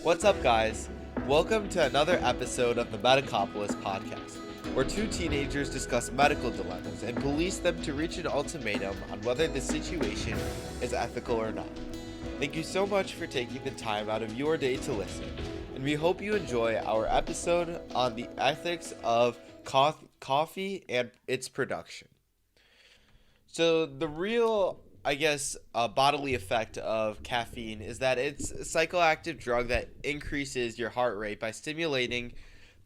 What's up, guys? Welcome to another episode of the Medicopolis podcast, where two teenagers discuss medical dilemmas and police them to reach an ultimatum on whether the situation is ethical or not. Thank you so much for taking the time out of your day to listen, and we hope you enjoy our episode on the ethics of coffee and its production. So the real, bodily effect of caffeine is that it's a psychoactive drug that increases your heart rate by stimulating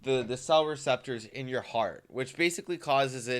the cell receptors in your heart, which basically causes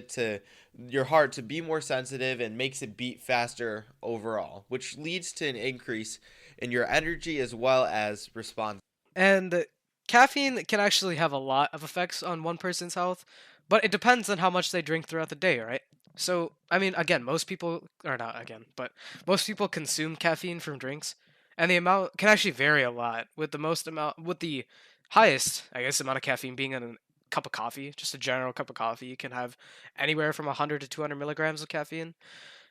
your heart to be more sensitive and makes it beat faster overall, which leads to an increase in your energy as well as response. And caffeine can actually have a lot of effects on one person's health, but it depends on how much they drink throughout the day, right? So, I mean, again, most people, or not again, but most people consume caffeine from drinks, and the amount can actually vary a lot, with the highest, I guess, amount of caffeine being in a cup of coffee, just a general cup of coffee. You can have anywhere from 100 to 200 milligrams of caffeine.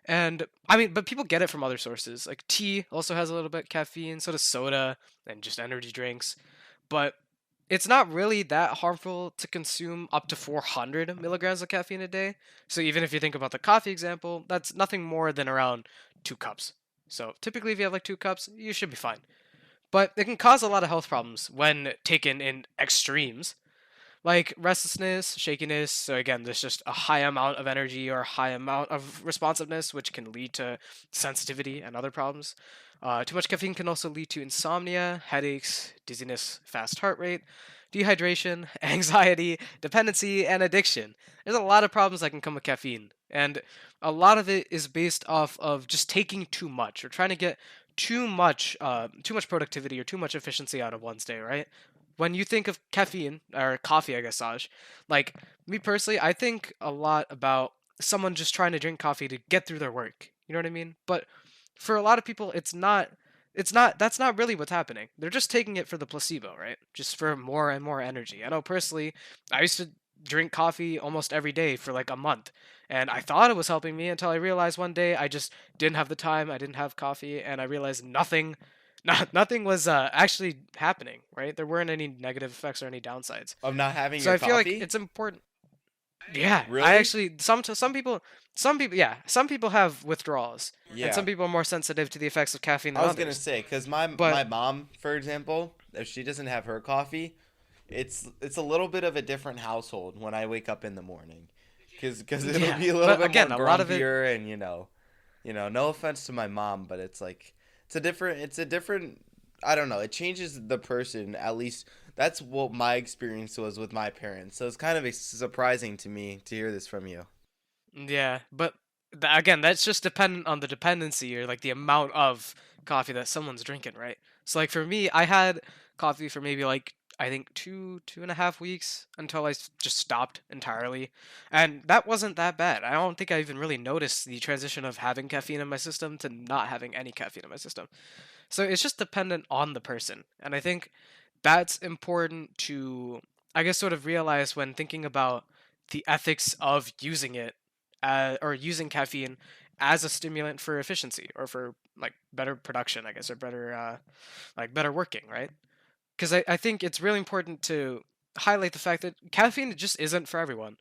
And I mean, but people get it from other sources. Like tea also has a little bit of caffeine, so does soda and just energy drinks. But it's not really that harmful to consume up to 400 milligrams of caffeine a day. So even if you think about the coffee example, that's nothing more than around 2 cups. So typically, if you have like 2 cups, you should be fine. But it can cause a lot of health problems when taken in extremes like restlessness, shakiness. So again, there's just a high amount of energy or a high amount of responsiveness, which can lead to sensitivity and other problems. Too much caffeine can also lead to insomnia, headaches, dizziness, fast heart rate, dehydration, anxiety, dependency, and addiction. There's a lot of problems that can come with caffeine, and a lot of it is based off of just taking too much or trying to get too much productivity or too much efficiency out of one's day, right? When you think of caffeine or coffee, I guess, Saj, like me personally, I think a lot about someone just trying to drink coffee to get through their work. You know what I mean? But for a lot of people, that's not really what's happening. They're just taking it for the placebo, right? Just for more and more energy. I know personally, I used to drink coffee almost every day for like a month. And I thought it was helping me until I realized one day I just didn't have the time, I didn't have coffee, and I realized nothing was actually happening, right? There weren't any negative effects or any downsides. Of not having So your I feel like coffee? it's important. Yeah, I Really? actually some people yeah, some people have withdrawals, and Yeah. some people are more sensitive to the effects of caffeine I than was gonna others. say, cause my But mom, for example, if she doesn't have her coffee, it's a little bit of a different household when I wake up in the morning, cause it'll yeah, be a little but bit more again, a lot of it. grumpier and no offense to my mom, but it's like it's a different. I don't know. It changes the person. At least that's what my experience was with my parents. So it's kind of surprising to me to hear this from you. Yeah, but again, that's just dependent on the dependency or like the amount of coffee that someone's drinking, right? So like for me, I had coffee for maybe like I think 2.5 weeks until just stopped entirely, and that wasn't that bad. I don't think I even really noticed the transition of having caffeine in my system to not having any caffeine in my system. So it's just dependent on the person, and I think that's important to I guess sort of realize when thinking about the ethics of using it or using caffeine as a stimulant for efficiency or for like better production, I guess, or better better working, right? Because I think it's really important to highlight the fact that caffeine just isn't for everyone.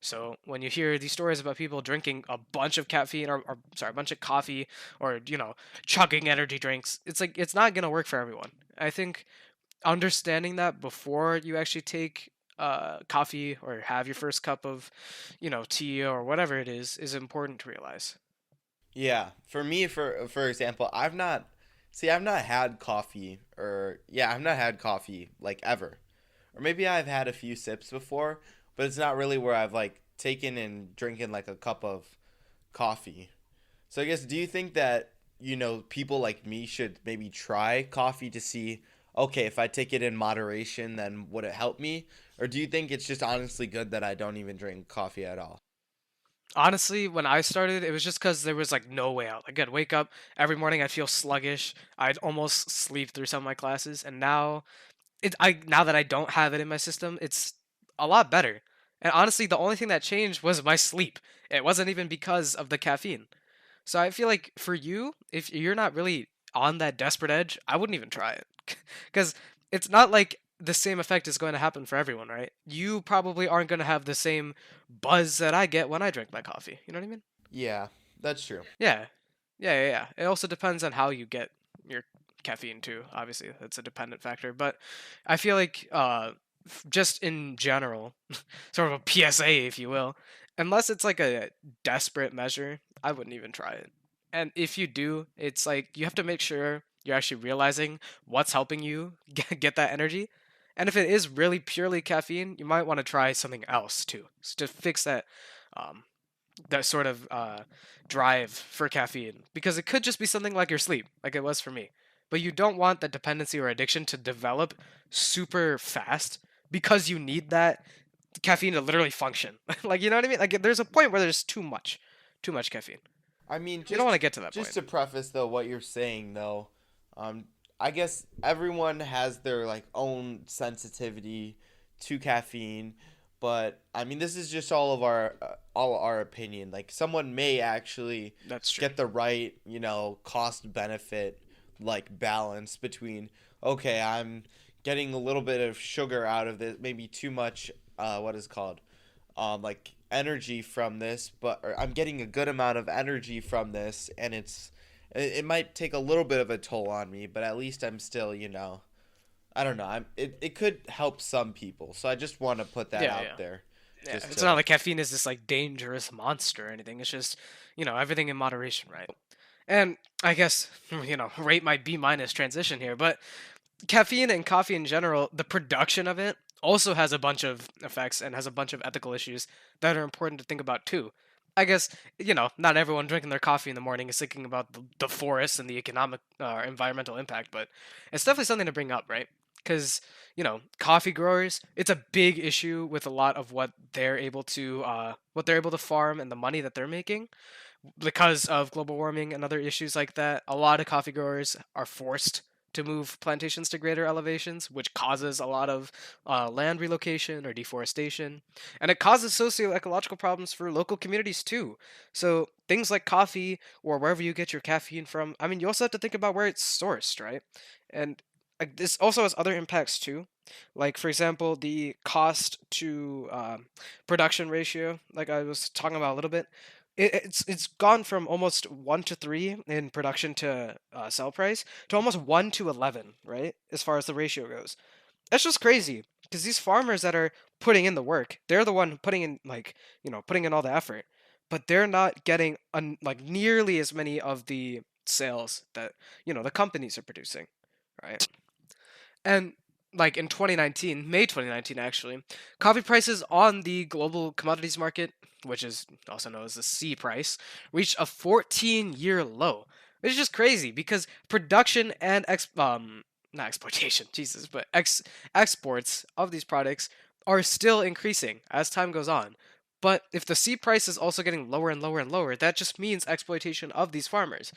So when you hear these stories about people drinking a bunch of caffeine or sorry, a bunch of coffee or chugging energy drinks, it's like it's not gonna work for everyone. I think understanding that before you actually take coffee or have your first cup of tea or whatever it is important to realize. Yeah, for me, for example, I've not had coffee, I've not had coffee like ever, or maybe I've had a few sips before, but it's not really where I've like taken and drinking like a cup of coffee. So I guess, do you think that people like me should maybe try coffee to see, okay, if I take it in moderation, then would it help me, or do you think it's just honestly good that I don't even drink coffee at all? Honestly, when I started, it was just because there was like no way out. Like I'd wake up every morning, I'd feel sluggish. I'd almost sleep through some of my classes, and now that I don't have it in my system, it's a lot better. And honestly, the only thing that changed was my sleep. It wasn't even because of the caffeine. So I feel like for you, if you're not really on that desperate edge, I wouldn't even try it. Because it's not like the same effect is going to happen for everyone, right? You probably aren't going to have the same buzz that I get when I drink my coffee. You know what I mean? Yeah, that's true. Yeah. Yeah. It also depends on how you get your caffeine too. Obviously, that's a dependent factor, but I feel like just in general, sort of a PSA if you will, unless it's like a desperate measure, I wouldn't even try it. And if you do, it's like you have to make sure you're actually realizing what's helping you get that energy. And if it is really purely caffeine, you might want to try something else too, to fix um, that sort of drive for caffeine, because it could just be something like your sleep, like it was for me. But you don't want that dependency or addiction to develop super fast because you need that caffeine to literally function. Like, you know what I mean? Like, there's a point where there's too much caffeine. I mean, You don't want to get to that just point. to preface though what you're saying though, um, I guess everyone has their like own sensitivity to caffeine, but I mean this is just all our opinion. Like someone may actually That's true. get the right cost benefit like balance between okay I'm getting a little bit of sugar out of this, maybe too much what is called like energy from this, but or I'm getting a good amount of energy from this, and it might take a little bit of a toll on me, but at least I'm still, I don't know. It could help some people, so I just want to put that Yeah. out there, Yeah, just it's not to. like caffeine is this like dangerous monster or anything. It's just, everything in moderation, right? And I guess, rate my B minus transition here, but caffeine and coffee in general, the production of it also has a bunch of effects and has a bunch of ethical issues that are important to think about too. I guess, not everyone drinking their coffee in the morning is thinking about the forest and the economic environmental impact, but it's definitely something to bring up, right? Because, coffee growers, it's a big issue with a lot of what they're able to farm and the money that they're making because of global warming and other issues like that. A lot of coffee growers are forced to move plantations to greater elevations, which causes a lot of land relocation or deforestation. And it causes socio-ecological problems for local communities too. So things like coffee or wherever you get your caffeine from, I mean, you also have to think about where it's sourced, right? And this also has other impacts too. Like, for example, the cost to production ratio, like I was talking about a little bit, it's gone from almost 1 to 3 in production to sell price to almost 1 to 11, right? As far as the ratio goes, that's just crazy. Because these farmers that are putting in the work, they're the one putting in putting in all the effort, but they're not getting like nearly as many of the sales that the companies are producing, right? And like in 2019, May 2019 actually, coffee prices on the global commodities market, which is also known as the C price, reached a 14-year low. Which is just crazy because production and not exploitation, Jesus, but exports of these products are still increasing as time goes on. But if the C price is also getting lower and lower and lower, that just means exploitation of these farmers.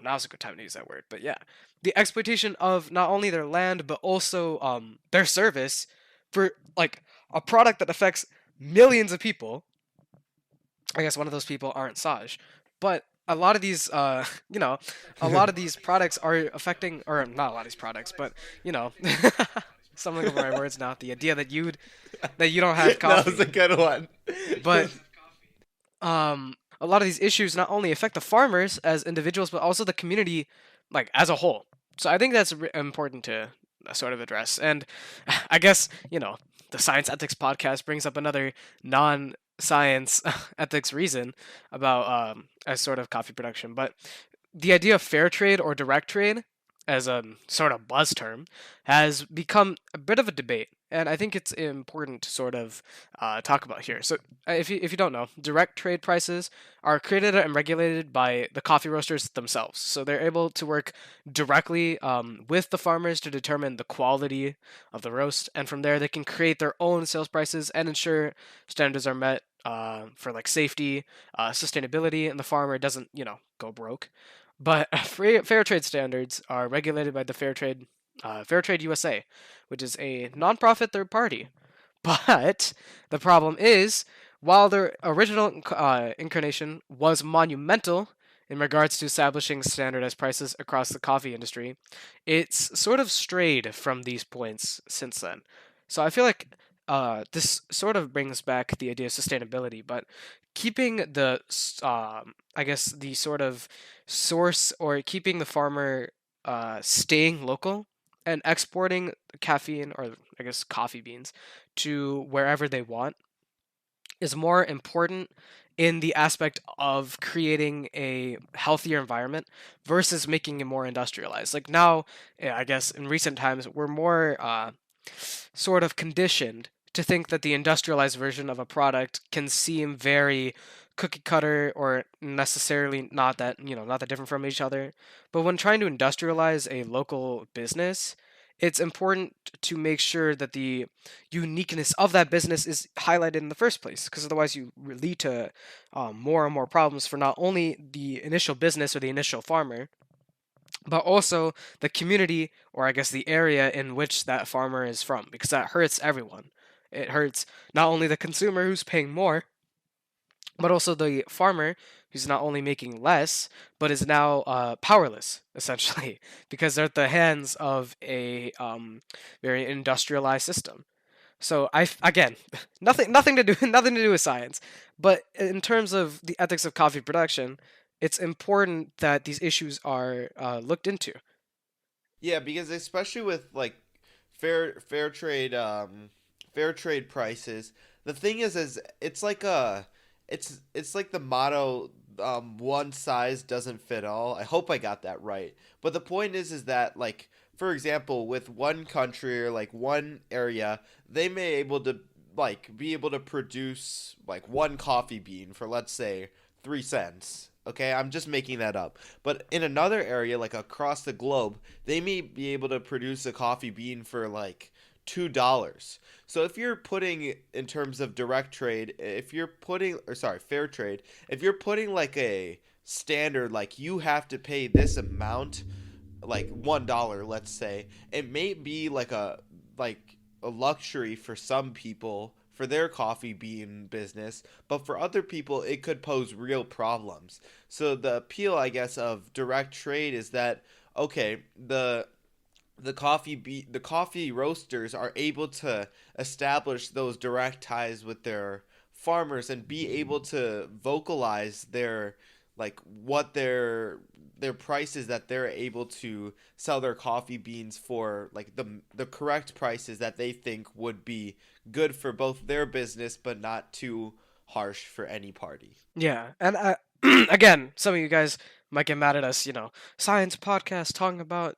Now's a good time to use that word, but yeah, the exploitation of not only their land but also their service for like a product that affects millions of people. I guess one of those people aren't Saj, but a lot of these, a lot of these products are affecting, or not a lot of these products, but you know, stumbling over my words now. The idea that you don't have That was coffee, a good one. but a lot of these issues not only affect the farmers as individuals, but also the community, like as a whole. So I think that's important to sort of address. And I guess the Science Ethics podcast brings up another non-science ethics reason about as sort of coffee production, but the idea of fair trade or direct trade as a sort of buzz term has become a bit of a debate, and I think it's important to sort of talk about here. So, if you don't know, direct trade prices are created and regulated by the coffee roasters themselves. So they're able to work directly with the farmers to determine the quality of the roast, and from there they can create their own sales prices and ensure standards are met for like safety, sustainability, and the farmer doesn't go broke. But fair trade standards are regulated by the Fair Trade USA, which is a nonprofit third party. But the problem is, while their original incarnation was monumental, in regards to establishing standardized prices across the coffee industry, it's sort of strayed from these points since then. So I feel like this sort of brings back the idea of sustainability, but keeping I guess, the sort of source, or keeping the farmer staying local and exporting caffeine, or I guess coffee beans, to wherever they want is more important in the aspect of creating a healthier environment versus making it more industrialized. Like now, I guess in recent times, we're more sort of conditioned to think that the industrialized version of a product can seem very cookie cutter, or necessarily not that, not that different from each other. But when trying to industrialize a local business, it's important to make sure that the uniqueness of that business is highlighted in the first place, because otherwise you lead to more and more problems for not only the initial business or the initial farmer, but also the community, or I guess the area in which that farmer is from, because that hurts everyone. It hurts not only the consumer who's paying more, but also the farmer who's not only making less, but is now powerless, essentially, because they're at the hands of a very industrialized system. So again, nothing to do nothing to do with science, but in terms of the ethics of coffee production, it's important that these issues are looked into. Yeah, because especially with like fair trade fair trade prices, the thing is it's like it's like the motto, one size doesn't fit all. I hope I got that right. But the point is that, like, for example, with one country or like one area, they may able to be able to produce like one coffee bean for, let's say, 3 cents. Okay, I'm just making that up. But in another area, like across the globe, they may be able to produce a coffee bean for like $2. So if you're putting, in terms of direct trade, if you're putting, or sorry, fair trade, if you're putting like a standard, like you have to pay this amount, like $1, let's say, it may be like a luxury for some people for their coffee bean business, but for other people it could pose real problems. So the appeal, I guess, of direct trade is that, okay, the coffee roasters are able to establish those direct ties with their farmers and be able to vocalize their, like, what their prices that they're able to sell their coffee beans for, like the correct prices that they think would be good for both their business but not too harsh for any party. Yeah, and again, some of you guys might get mad at us, science podcast talking about,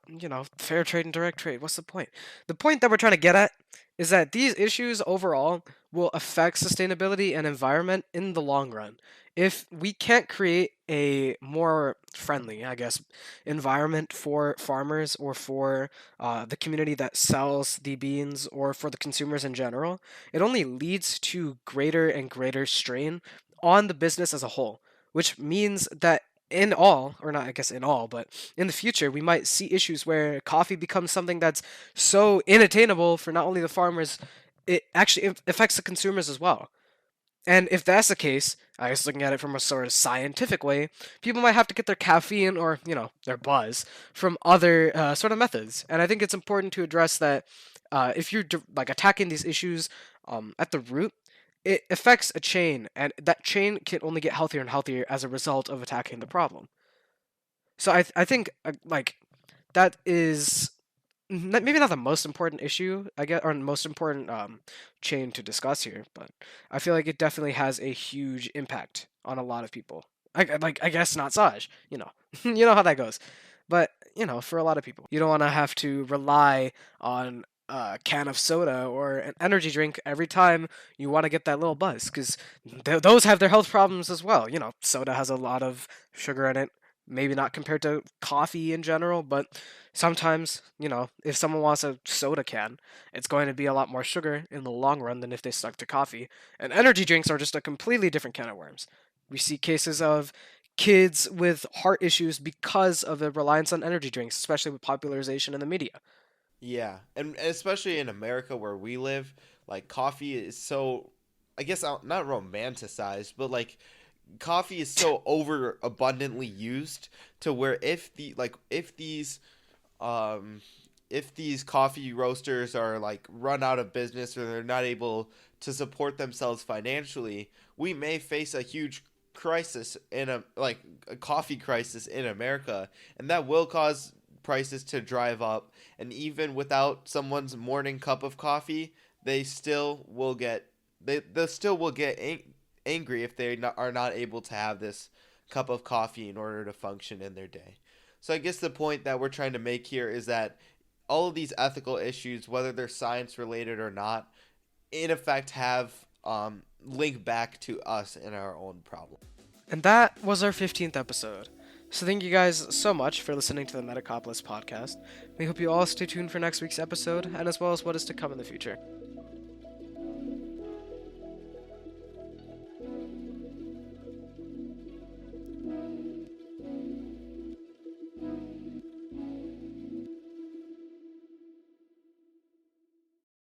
fair trade and direct trade. What's the point? The point that we're trying to get at is that these issues overall will affect sustainability and environment in the long run. If we can't create a more friendly, I guess, environment for farmers, or for the community that sells the beans, or for the consumers in general, it only leads to greater and greater strain on the business as a whole, which means that in all, or not, I guess in all, but in the future, we might see issues where coffee becomes something that's so inattainable for not only the farmers, it actually affects the consumers as well. And if that's the case, I guess looking at it from a sort of scientific way, people might have to get their caffeine, or, their buzz from other sort of methods. And I think it's important to address that if you're like attacking these issues at the root, it affects a chain, and that chain can only get healthier and healthier as a result of attacking the problem. So I think like that is maybe not the most important issue, I guess, or most important chain to discuss here, but I feel like it definitely has a huge impact on a lot of people. I guess not Saj, you know how that goes, but for a lot of people, you don't want to have to rely on a can of soda or an energy drink every time you want to get that little buzz, because those have their health problems as well. Soda has a lot of sugar in it, maybe not compared to coffee in general, but sometimes, if someone wants a soda can, it's going to be a lot more sugar in the long run than if they stuck to coffee. And energy drinks are just a completely different can of worms. We see cases of kids with heart issues because of the reliance on energy drinks, especially with popularization in the media. Yeah, and especially in America where we live, like coffee is so, I guess, not romanticized, but like coffee is so over abundantly used to where um if these coffee roasters are like run out of business or they're not able to support themselves financially, we may face a huge crisis in a coffee crisis in America, and that will cause prices to drive up. And even without someone's morning cup of coffee, they still will get they still will get angry if are not able to have this cup of coffee in order to function in their day. So I guess the point that we're trying to make here is that all of these ethical issues, whether they're science related or not, in effect have link back to us and our own problem. And that was our 15th episode. So thank you guys so much for listening to the Metacopolis podcast. We hope you all stay tuned for next week's episode, and as well as what is to come in the future.